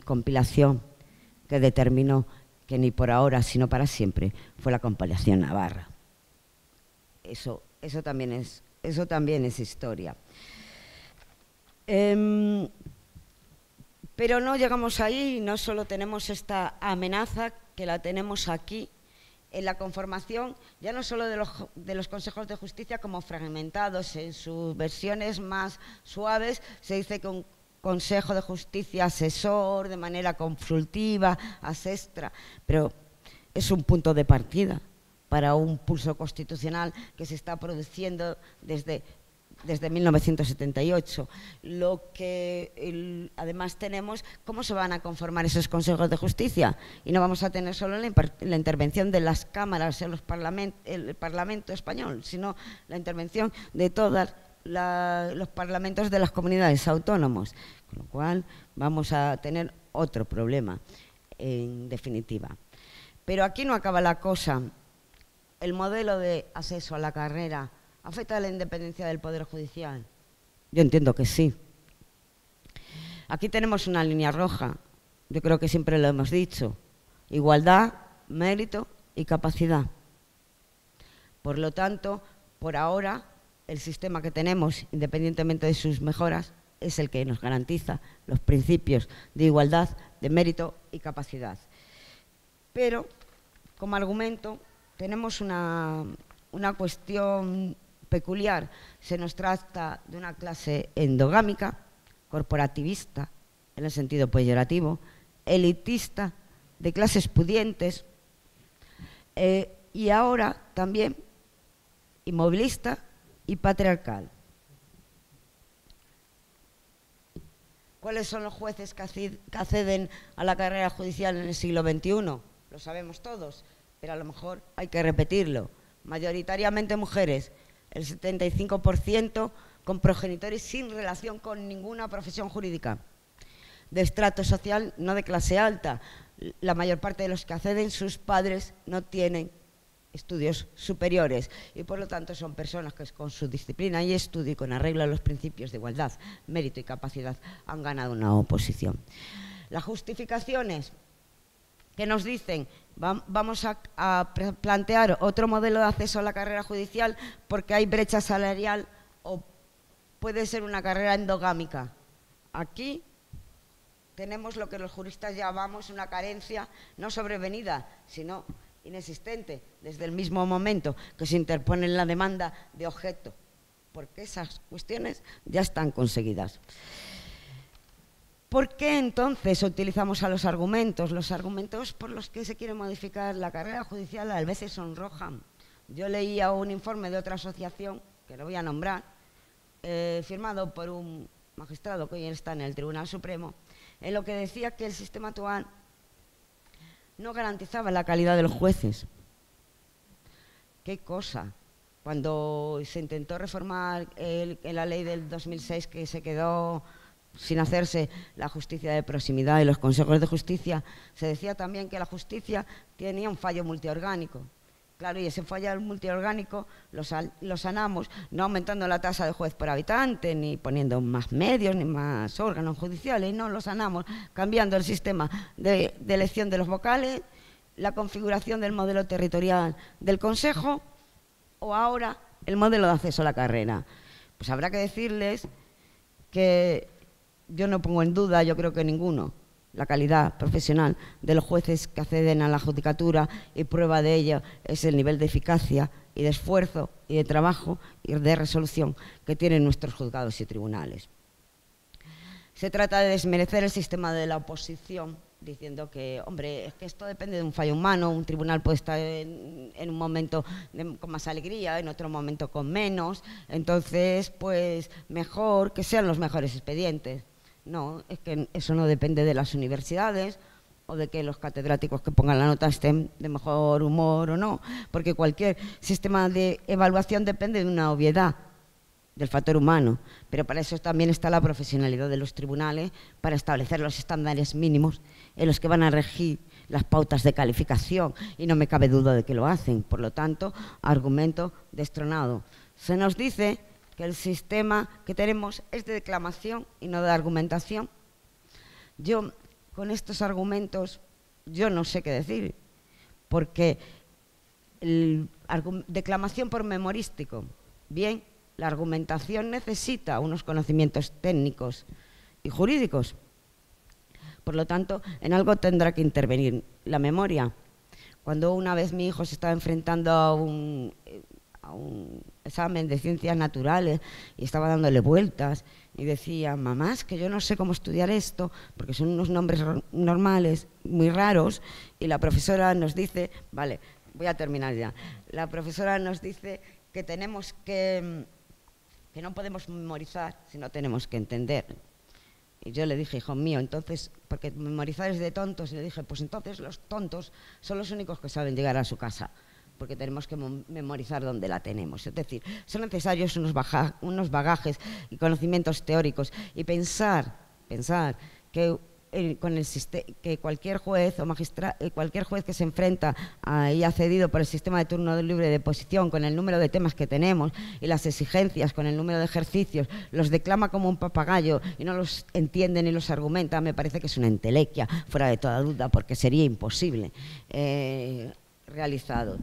compilación que determinó que ni por ahora, sino para siempre, fue la compilación navarra. Eso también es historia. Pero no llegamos ahí, no solo tenemos esta amenaza, que la tenemos aquí, en la conformación, ya no solo de los consejos de justicia como fragmentados en sus versiones más suaves, se dice que un consejo de justicia asesor, de manera consultiva, asestra, pero es un punto de partida para un pulso constitucional que se está produciendo desde 1978. Lo que además tenemos, ¿cómo se van a conformar esos consejos de justicia? Y no vamos a tener solo la intervención de las cámaras en el Parlamento español, sino la intervención de todos los parlamentos de las comunidades autónomas, con lo cual vamos a tener otro problema, en definitiva. Pero aquí no acaba la cosa. El modelo de acceso a la carrera ¿afecta a la independencia del Poder Judicial? Yo entiendo que sí. Aquí tenemos una línea roja, yo creo que siempre lo hemos dicho: igualdad, mérito y capacidad. Por lo tanto, por ahora, el sistema que tenemos, independientemente de sus mejoras, es el que nos garantiza los principios de igualdad, de mérito y capacidad. Pero, como argumento, tenemos una cuestión peculiar. Se nos trata de una clase endogámica, corporativista, en el sentido peyorativo, elitista, de clases pudientes, y ahora también inmovilista y patriarcal. ¿Cuáles son los jueces que acceden a la carrera judicial en el siglo XXI? Lo sabemos todos, pero a lo mejor hay que repetirlo. Mayoritariamente mujeres, el 75% con progenitores sin relación con ninguna profesión jurídica, de estrato social no de clase alta. La mayor parte de los que acceden, sus padres no tienen estudios superiores y por lo tanto son personas que con su disciplina y estudio y con arreglo a los principios de igualdad, mérito y capacidad han ganado una oposición. Las justificaciones que nos dicen: vamos a plantear otro modelo de acceso a la carrera judicial porque hay brecha salarial, o puede ser una carrera endogámica. Aquí tenemos lo que los juristas llamamos una carencia no sobrevenida, sino inexistente desde el mismo momento que se interpone en la demanda de objeto, porque esas cuestiones ya están conseguidas. ¿Por qué entonces utilizamos a los argumentos? Los argumentos por los que se quiere modificar la carrera judicial a veces sonrojan. Yo leía un informe de otra asociación, que lo voy a nombrar, firmado por un magistrado que hoy está en el Tribunal Supremo, en lo que decía que el sistema actual no garantizaba la calidad de los jueces. ¿Qué cosa? Cuando se intentó reformar la ley del 2006, que se quedó sin hacerse la justicia de proximidad y los consejos de justicia, se decía también que la justicia tenía un fallo multiorgánico. Claro, y ese fallo multiorgánico lo sanamos no aumentando la tasa de juez por habitante, ni poniendo más medios, ni más órganos judiciales, no, lo sanamos cambiando el sistema de elección de los vocales, la configuración del modelo territorial del Consejo o ahora el modelo de acceso a la carrera. Pues habrá que decirles que yo no pongo en duda, yo creo que ninguno, la calidad profesional de los jueces que acceden a la judicatura, y prueba de ello es el nivel de eficacia y de esfuerzo y de trabajo y de resolución que tienen nuestros juzgados y tribunales. Se trata de desmerecer el sistema de la oposición, diciendo que, hombre, es que esto depende de un fallo humano, un tribunal puede estar en un momento con más alegría, en otro momento con menos, entonces, pues, mejor que sean los mejores expedientes. No, es que eso no depende de las universidades o de que los catedráticos que pongan la nota estén de mejor humor o no, porque cualquier sistema de evaluación depende de una obviedad, del factor humano, pero para eso también está la profesionalidad de los tribunales, para establecer los estándares mínimos en los que van a regir las pautas de calificación, y no me cabe duda de que lo hacen. Por lo tanto, argumento destronado. Se nos dice que el sistema que tenemos es de declamación y no de argumentación. Yo, con estos argumentos, yo no sé qué decir, porque declamación por memorístico, bien, la argumentación necesita unos conocimientos técnicos y jurídicos. Por lo tanto, en algo tendrá que intervenir la memoria. Cuando una vez mi hijo se estaba enfrentando a un examen de ciencias naturales y estaba dándole vueltas y decía, mamá, es que yo no sé cómo estudiar esto porque son unos nombres normales muy raros, y la profesora nos dice, vale, voy a terminar ya, la profesora nos dice que tenemos que no podemos memorizar, sino tenemos que entender. Y yo le dije, hijo mío, entonces, porque memorizar es de tontos, y le dije, pues entonces los tontos son los únicos que saben llegar a su casa, porque tenemos que memorizar donde la tenemos. Es decir, son necesarios unos bagajes y conocimientos teóricos, y pensar que que cualquier juez o cualquier juez que se enfrenta y ha cedido por el sistema de turno libre de posición, con el número de temas que tenemos y las exigencias, con el número de ejercicios, los declama como un papagayo y no los entiende ni los argumenta, me parece que es una entelequia, fuera de toda duda, porque sería imposible realizado.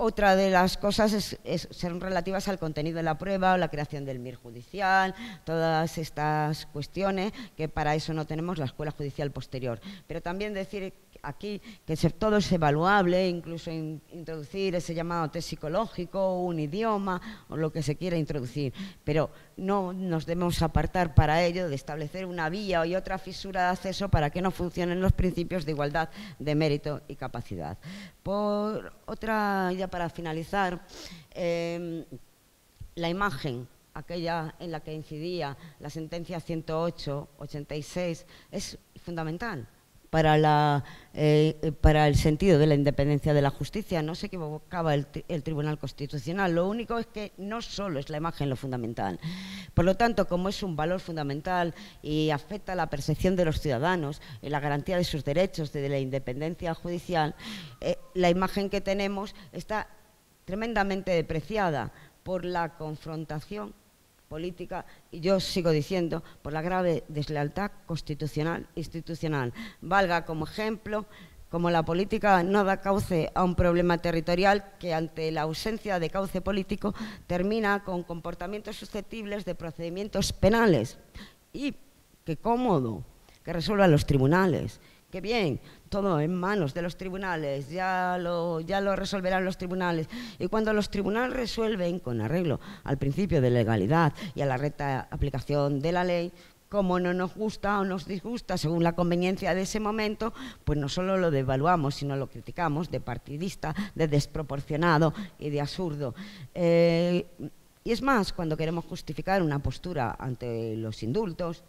Otra de las cosas son relativas al contenido de la prueba o la creación del MIR judicial, todas estas cuestiones, que para eso no tenemos la escuela judicial posterior. Pero también decir aquí que todo es evaluable, incluso introducir ese llamado test psicológico, un idioma o lo que se quiera introducir, pero no nos debemos apartar para ello de establecer una vía y otra fisura de acceso para que no funcionen los principios de igualdad, de mérito y capacidad. Por otra, ya para finalizar, la imagen, aquella en la que incidía la sentencia 108/86, es fundamental para el sentido de la independencia de la justicia. No se equivocaba el Tribunal Constitucional. Lo único es que no solo es la imagen lo fundamental. Por lo tanto, como es un valor fundamental y afecta a la percepción de los ciudadanos y la garantía de sus derechos, de la independencia judicial, la imagen que tenemos está tremendamente depreciada por la confrontación política, y yo sigo diciendo, por la grave deslealtad constitucional e institucional. Valga como ejemplo como la política no da cauce a un problema territorial que, ante la ausencia de cauce político, termina con comportamientos susceptibles de procedimientos penales. Y qué cómodo que resuelvan los tribunales. Qué bien, todo en manos de los tribunales, ya lo resolverán los tribunales. Y cuando los tribunales resuelven con arreglo al principio de legalidad y a la recta aplicación de la ley, como no nos gusta o nos disgusta según la conveniencia de ese momento, pues no solo lo devaluamos, sino lo criticamos de partidista, de desproporcionado y de absurdo. Y es más, cuando queremos justificar una postura ante los indultos,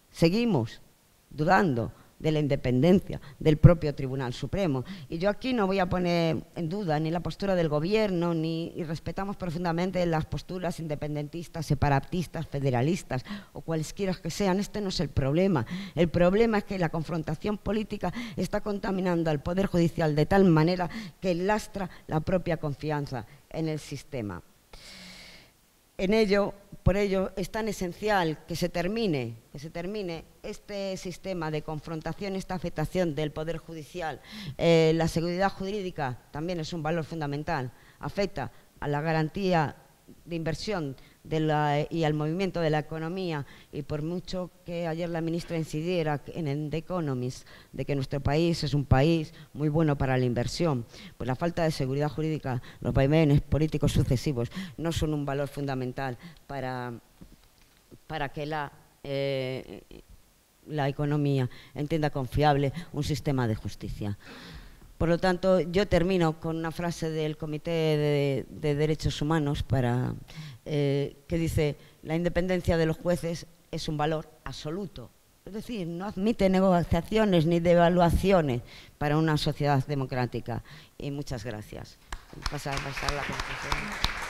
seguimos dudando de la independencia del propio Tribunal Supremo. Y yo aquí no voy a poner en duda ni la postura del Gobierno, y respetamos profundamente las posturas independentistas, separatistas, federalistas o cualesquiera que sean. Este no es el problema. El problema es que la confrontación política está contaminando al Poder Judicial de tal manera que lastra la propia confianza en el sistema. Por ello, es tan esencial que se termine este sistema de confrontación, esta afectación del Poder Judicial. La seguridad jurídica también es un valor fundamental, afecta a la garantía de inversión y al movimiento de la economía, y por mucho que ayer la ministra incidiera en The Economist de que nuestro país es un país muy bueno para la inversión, pues la falta de seguridad jurídica, los vaivenes políticos sucesivos no son un valor fundamental para que la economía entienda confiable un sistema de justicia. Por lo tanto, yo termino con una frase del Comité de Derechos Humanos que dice: la independencia de los jueces es un valor absoluto. Es decir, no admite negociaciones ni devaluaciones para una sociedad democrática. Y muchas gracias. Pasar la conclusión.